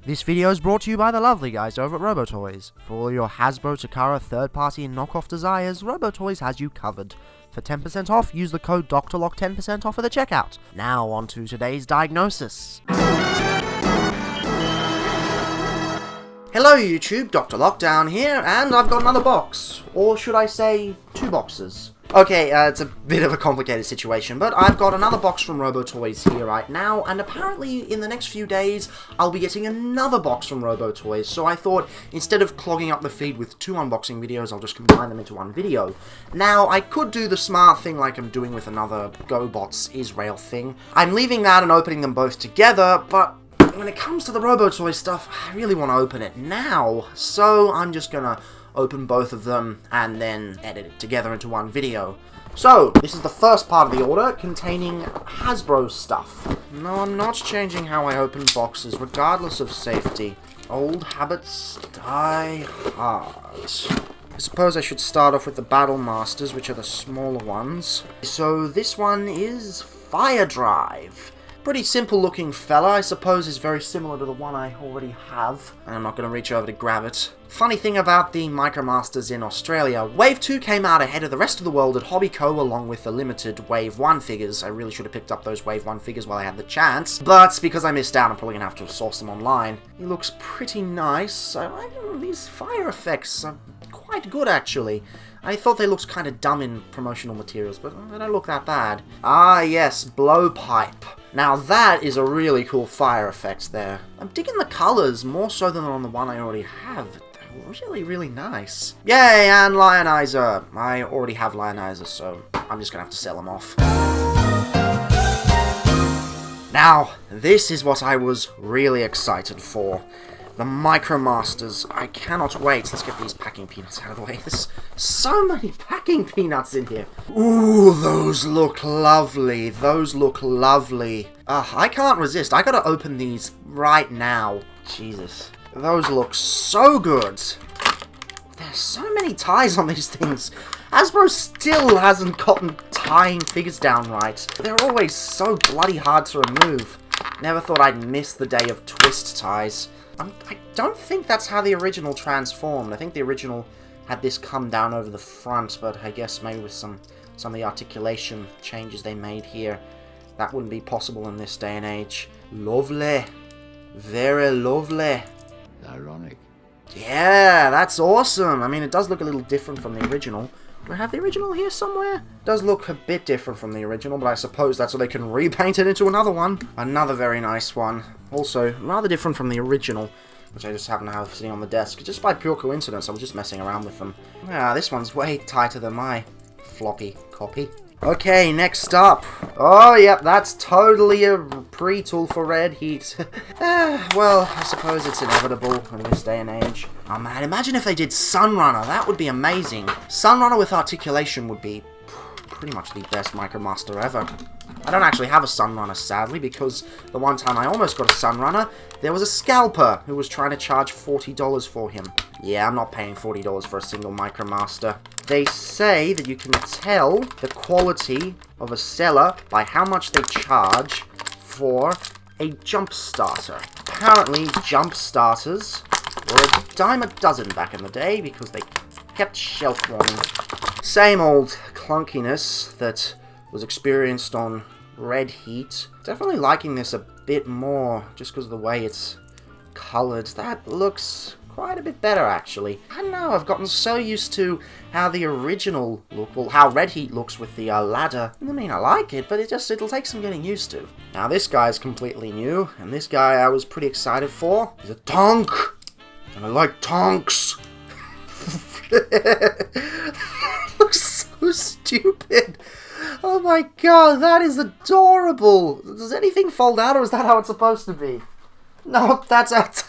This video is brought to you by the lovely guys over at RoboToys. For all your Hasbro, Takara, third-party and knockoff desires, RoboToys has you covered. For 10% off, use the code DrLock 10% off at the checkout. Now on to today's diagnosis. Hello YouTube, DrLockdown here, and I've got another box. Or should I say, two boxes. Okay, it's a bit of a complicated situation, but I've got another box from RoboToys here right now, and apparently in the next few days, I'll be getting another box from RoboToys, so I thought, instead of clogging up the feed with two unboxing videos, I'll just combine them into one video. Now, I could do the smart thing like I'm doing with another GoBots Israel thing. I'm leaving that and opening them both together, but when it comes to the RoboToys stuff, I really want to open it now, so I'm just gonna open both of them and then edit it together into one video. So, this is the first part of the order containing Hasbro stuff. No, I'm not changing how I open boxes, regardless of safety. Old habits die hard. I suppose I should start off with the Battle Masters, which are the smaller ones. So, this one is Fire Drive. Pretty simple looking fella, I suppose is very similar to the one I already have. And I'm not going to reach over to grab it. Funny thing about the Micromasters in Australia, Wave 2 came out ahead of the rest of the world at Hobbyco along with the limited Wave 1 figures. I really should have picked up those Wave 1 figures while I had the chance, but because I missed out, I'm probably going to have to source them online. He looks pretty nice. I like these fire effects are quite good actually. I thought they looked kind of dumb in promotional materials, but they don't look that bad. Ah yes, Blowpipe. Now that is a really cool fire effect there. I'm digging the colours more so than on the one I already have. They're really, really nice. Yay, and Lionizer. I already have Lionizer, so I'm just going to have to sell them off. Now, this is what I was really excited for. The Micromasters. I cannot wait. Let's get these packing peanuts out of the way. There's so many packing peanuts in here. Ooh, those look lovely. Those look lovely. I can't resist. I gotta open these right now. Jesus. Those look so good. There's so many ties on these things. Hasbro still hasn't gotten tying figures down right. They're always so bloody hard to remove. Never thought I'd miss the day of twist ties. I don't think that's how the original transformed. I think the original had this come down over the front, but I guess maybe with some of the articulation changes they made here, that wouldn't be possible in this day and age. Lovely. Very lovely. Ironic. Yeah, that's awesome. I mean, it does look a little different from the original. Do I have the original here somewhere? It does look a bit different from the original, but I suppose that's so they can repaint it into another one. Another very nice one. Also, rather different from the original, which I just happen to have sitting on the desk. Just by pure coincidence, I was just messing around with them. Ah, this one's way tighter than my floppy copy. Okay, next up. Oh, yep, that's totally a pre-tool for Red Heat. Well, I suppose it's inevitable in this day and age. Oh man, imagine if they did Sunrunner. That would be amazing. Sunrunner with articulation would be pretty much the best Micromaster ever. I don't actually have a Sunrunner, sadly, because the one time I almost got a Sunrunner, there was a scalper who was trying to charge $40 for him. Yeah, I'm not paying $40 for a single Micromaster. They say that you can tell the quality of a seller by how much they charge for a jump starter. Apparently, jump starters were a dime a dozen back in the day because they kept shelf warming. Same old clunkiness that was experienced on Red Heat. Definitely liking this a bit more just because of the way it's colored. That looks quite a bit better, actually. I don't know, I've gotten so used to how the original look, well, how Red Heat looks with the ladder. I mean, I like it, but it'll take some getting used to. Now, this guy's completely new, and this guy I was pretty excited for. He's a Tonk, and I like Tonks. Looks so stupid. Oh my god, that is adorable. Does anything fold out, or is that how it's supposed to be? No, that's out.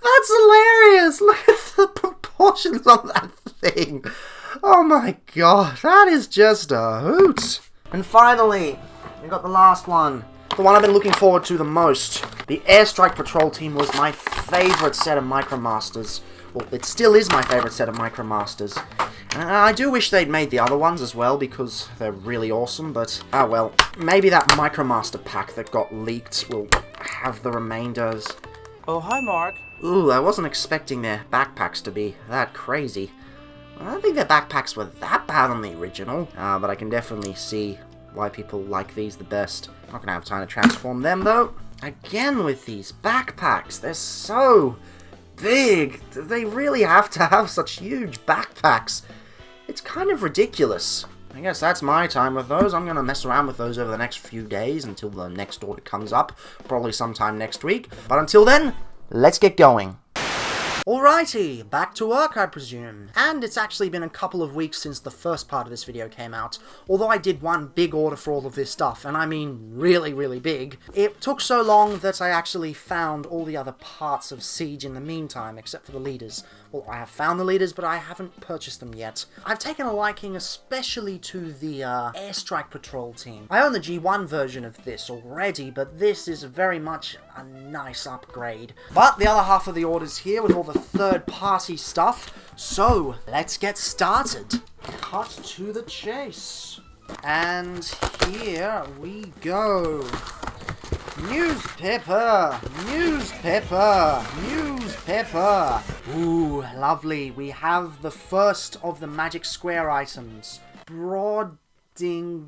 That's hilarious! Look at the proportions on that thing! Oh my god, that is just a hoot! And finally, we got the last one. The one I've been looking forward to the most. The Airstrike Patrol team was my favourite set of Micromasters. Well, it still is my favourite set of Micromasters. I do wish they'd made the other ones as well, because they're really awesome, but, oh well. Maybe that MicroMaster pack that got leaked will have the remainders. Oh, hi, Mark. Ooh, I wasn't expecting their backpacks to be that crazy. I don't think their backpacks were that bad on the original, but I can definitely see why people like these the best. Not gonna have time to transform them, though. Again with these backpacks, they're so big. They really have to have such huge backpacks. It's kind of ridiculous. I guess that's my time with those. I'm gonna mess around with those over the next few days until the next order comes up, probably sometime next week. But until then, let's get going. Alrighty, back to work, I presume. And it's actually been a couple of weeks since the first part of this video came out, although I did one big order for all of this stuff, and I mean really, really big. It took so long that I actually found all the other parts of Siege in the meantime, except for the leaders. Well, I have found the leaders, but I haven't purchased them yet. I've taken a liking especially to the Airstrike Patrol team. I own the G1 version of this already, but this is very much a nice upgrade. But the other half of the order's here with all the third-party stuff, so let's get started. Cut to the chase. And here we go. Newspaper! Newspaper! Newspaper! Ooh, lovely. We have the first of the Magic Square items. What the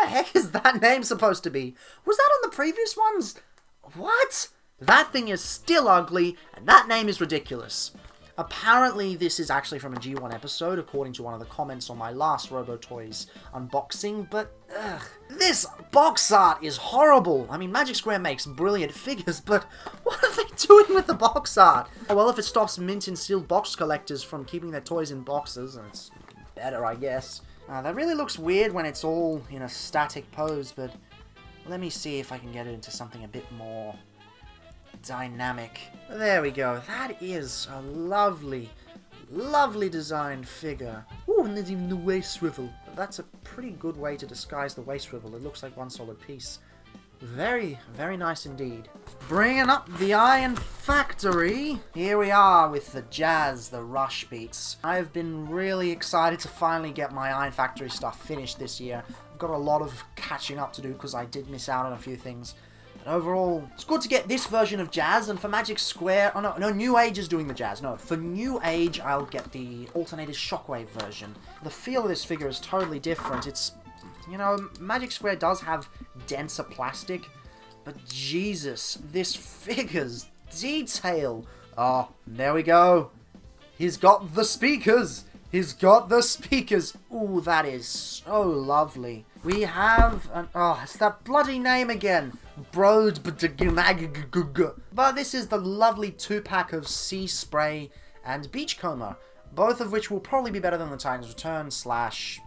heck is that name supposed to be? Was that on the previous ones? What? That thing is still ugly, and that name is ridiculous. Apparently, this is actually from a G1 episode, according to one of the comments on my last RoboToys unboxing, but ugh. This box art is horrible! I mean, Magic Square makes brilliant figures, but what are they doing with the box art? Oh, well, if it stops mint and sealed box collectors from keeping their toys in boxes, then it's better, I guess. That really looks weird when it's all in a static pose, but let me see if I can get it into something a bit more dynamic. There we go. That is a lovely, lovely designed figure. Ooh, and there's even the waist swivel. That's a pretty good way to disguise the waist swivel. It looks like one solid piece. Very, very nice indeed. Bringing up the Iron Factory. Here we are with the jazz, the rush beats. I've been really excited to finally get my Iron Factory stuff finished this year. I've got a lot of catching up to do because I did miss out on a few things. But overall, it's good to get this version of Jazz, and for Magic Square... Oh, no, New Age is doing the Jazz. No, for New Age, I'll get the alternated Shockwave version. The feel of this figure is totally different. It's... You know, Magic Square does have denser plastic, but Jesus, this figure's detail. Oh, there we go. He's got the speakers. He's got the speakers. Ooh, that is so lovely. We have an... Oh, it's that bloody name again. But this is the lovely 2-pack of Sea Spray and Beachcomber, both of which will probably be better than the Titan's Return /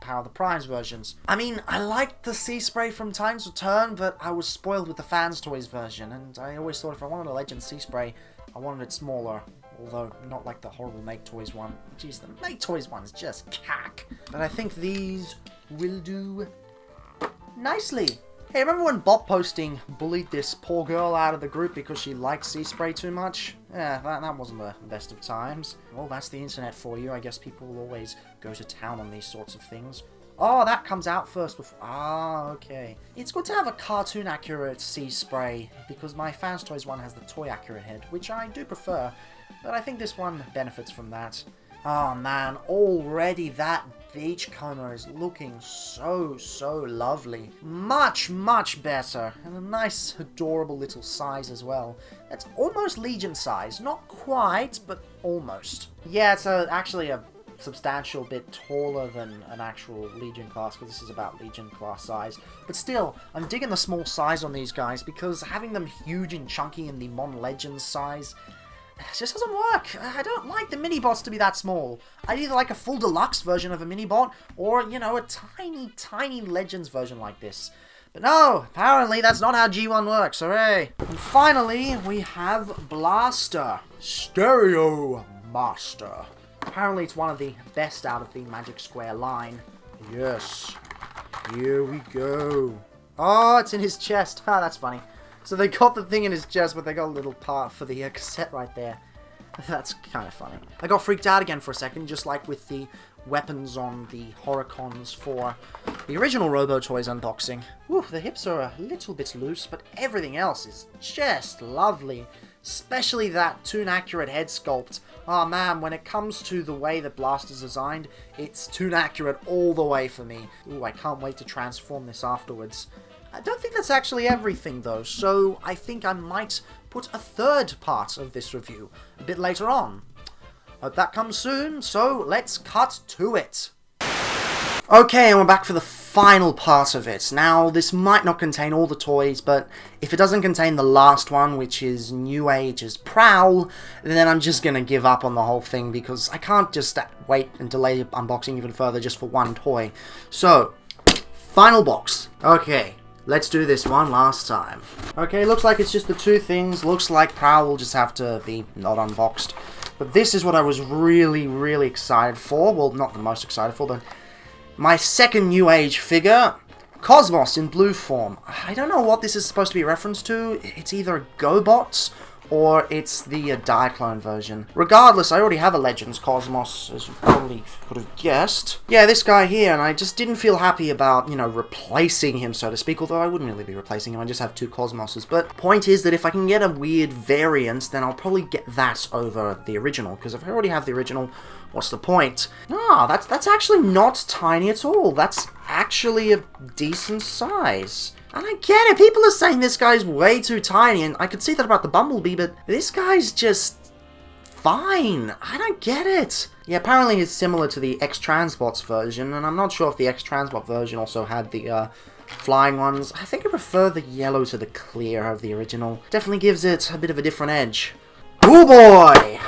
Power of the Primes versions. I mean, I liked the Sea Spray from Titan's Return, but I was spoiled with the Fans Toys version, and I always thought if I wanted a Legend Sea Spray, I wanted it smaller. Although, not like the horrible Make Toys one. Jeez, the Make Toys one's just cack. But I think these will do nicely. Hey, remember when Bot Posting bullied this poor girl out of the group because she liked Sea Spray too much? Yeah, that wasn't the best of times. Well, that's the internet for you. I guess people will always go to town on these sorts of things. Oh, that comes out first before... Ah, okay. It's good to have a cartoon-accurate Sea Spray, because my Fans Toys one has the toy-accurate head, which I do prefer, but I think this one benefits from that. Oh man, already that Beachcomber is looking so, so lovely. Much, much better. And a nice, adorable little size as well. That's almost Legion size. Not quite, but almost. Yeah, it's actually a substantial bit taller than an actual Legion class, because this is about Legion class size. But still, I'm digging the small size on these guys, because having them huge and chunky in the Mon Legends size... it just doesn't work. I don't like the mini-bots to be that small. I'd either like a full deluxe version of a mini-bot, or, you know, a tiny, tiny Legends version like this. But no, apparently that's not how G1 works, hooray! And finally, we have Blaster. Stereo Master. Apparently it's one of the best out of the Magic Square line. Yes. Here we go. Oh, it's in his chest. Ah, that's funny. So they got the thing in his chest, but they got a little part for the cassette right there. That's kind of funny. I got freaked out again for a second, just like with the weapons on the Horicons for the original Robo-Toys unboxing. Whew, the hips are a little bit loose, but everything else is just lovely. Especially that toon-accurate head sculpt. Oh man, when it comes to the way that Blast is designed, it's toon-accurate all the way for me. Ooh, I can't wait to transform this afterwards. I don't think that's actually everything though, so I think I might put a third part of this review a bit later on. Hope that comes soon, so let's cut to it. Okay, and we're back for the final part of it. Now, this might not contain all the toys, but if it doesn't contain the last one, which is New Age's Prowl, then I'm just gonna give up on the whole thing, because I can't just wait and delay unboxing even further just for one toy. So, final box. Okay, let's do this one last time. Okay, looks like it's just the two things. Looks like Prowl will just have to be not unboxed. But this is what I was really, really excited for. Well, not the most excited for, but my second New Age figure, Cosmos in blue form. I don't know what this is supposed to be a reference to. It's either GoBots or it's the Diaclone version. Regardless, I already have a Legends Cosmos, as you probably could have guessed. Yeah, this guy here, and I just didn't feel happy about, you know, replacing him, so to speak, although I wouldn't really be replacing him, I just have two Cosmoses. But point is that if I can get a weird variant, then I'll probably get that over the original, because if I already have the original, what's the point? Ah, that's actually not tiny at all. That's actually a decent size. And I get it, people are saying this guy's way too tiny, and I could see that about the Bumblebee, but this guy's just fine. I don't get it. Yeah, apparently it's similar to the X-Transbots version, and I'm not sure if the X-Transbot version also had the flying ones. I think I prefer the yellow to the clear of the original. Definitely gives it a bit of a different edge. Oh boy!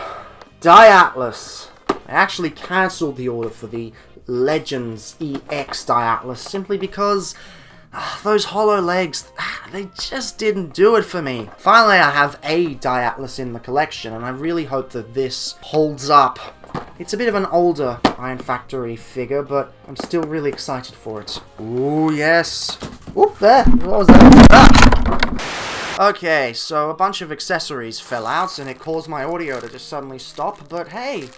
Diatlas. I actually cancelled the order for the Legends EX Diatlas simply because those hollow legs, they just didn't do it for me. Finally, I have a Diatlas in the collection, and I really hope that this holds up. It's a bit of an older Iron Factory figure, but I'm still really excited for it. Ooh, yes. Oop, there. What was that? Ah! Okay, so a bunch of accessories fell out, and it caused my audio to just suddenly stop, but hey,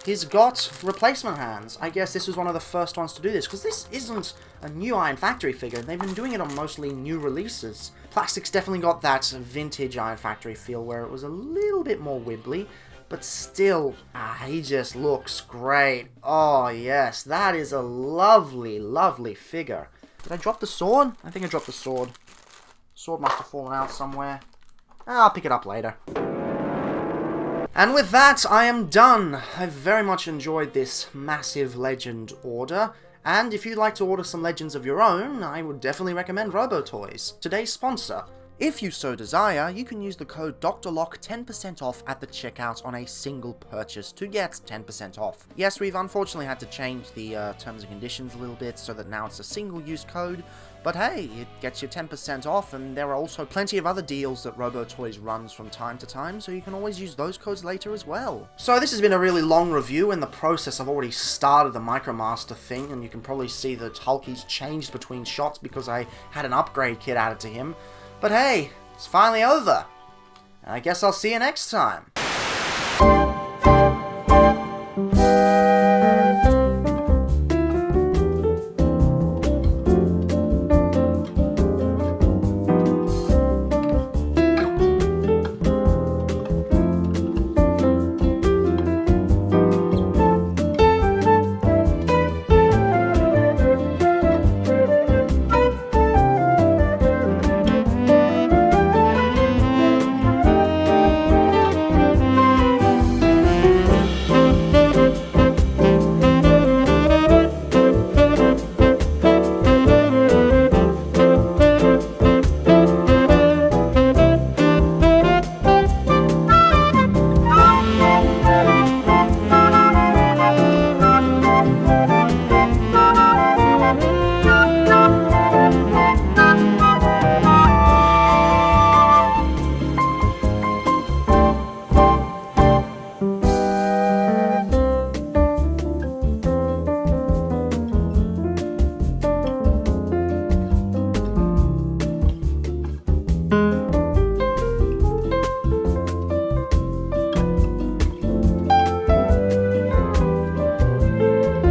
he's got replacement hands. I guess this was one of the first ones to do this, because this isn't a new Iron Factory figure. They've been doing it on mostly new releases. Plastic's definitely got that vintage Iron Factory feel where it was a little bit more wibbly, but still, he just looks great. Oh yes, that is a lovely, lovely figure. Did I drop the sword? I think I dropped the sword. Sword must have fallen out somewhere. I'll pick it up later. And with that, I am done. I've very much enjoyed this massive Legend order, and if you'd like to order some Legends of your own, I would definitely recommend Robo-Toys, today's sponsor. If you so desire, you can use the code DrLock 10% off at the checkout on a single purchase to get 10% off. Yes, we've unfortunately had to change the terms and conditions a little bit so that now it's a single-use code, but hey, it gets you 10% off, and there are also plenty of other deals that Robo-Toys runs from time to time, so you can always use those codes later as well. So this has been a really long review. In the process, I've already started the Micromaster thing, and you can probably see that Hulky's changed between shots because I had an upgrade kit added to him. But hey, it's finally over. And I guess I'll see you next time.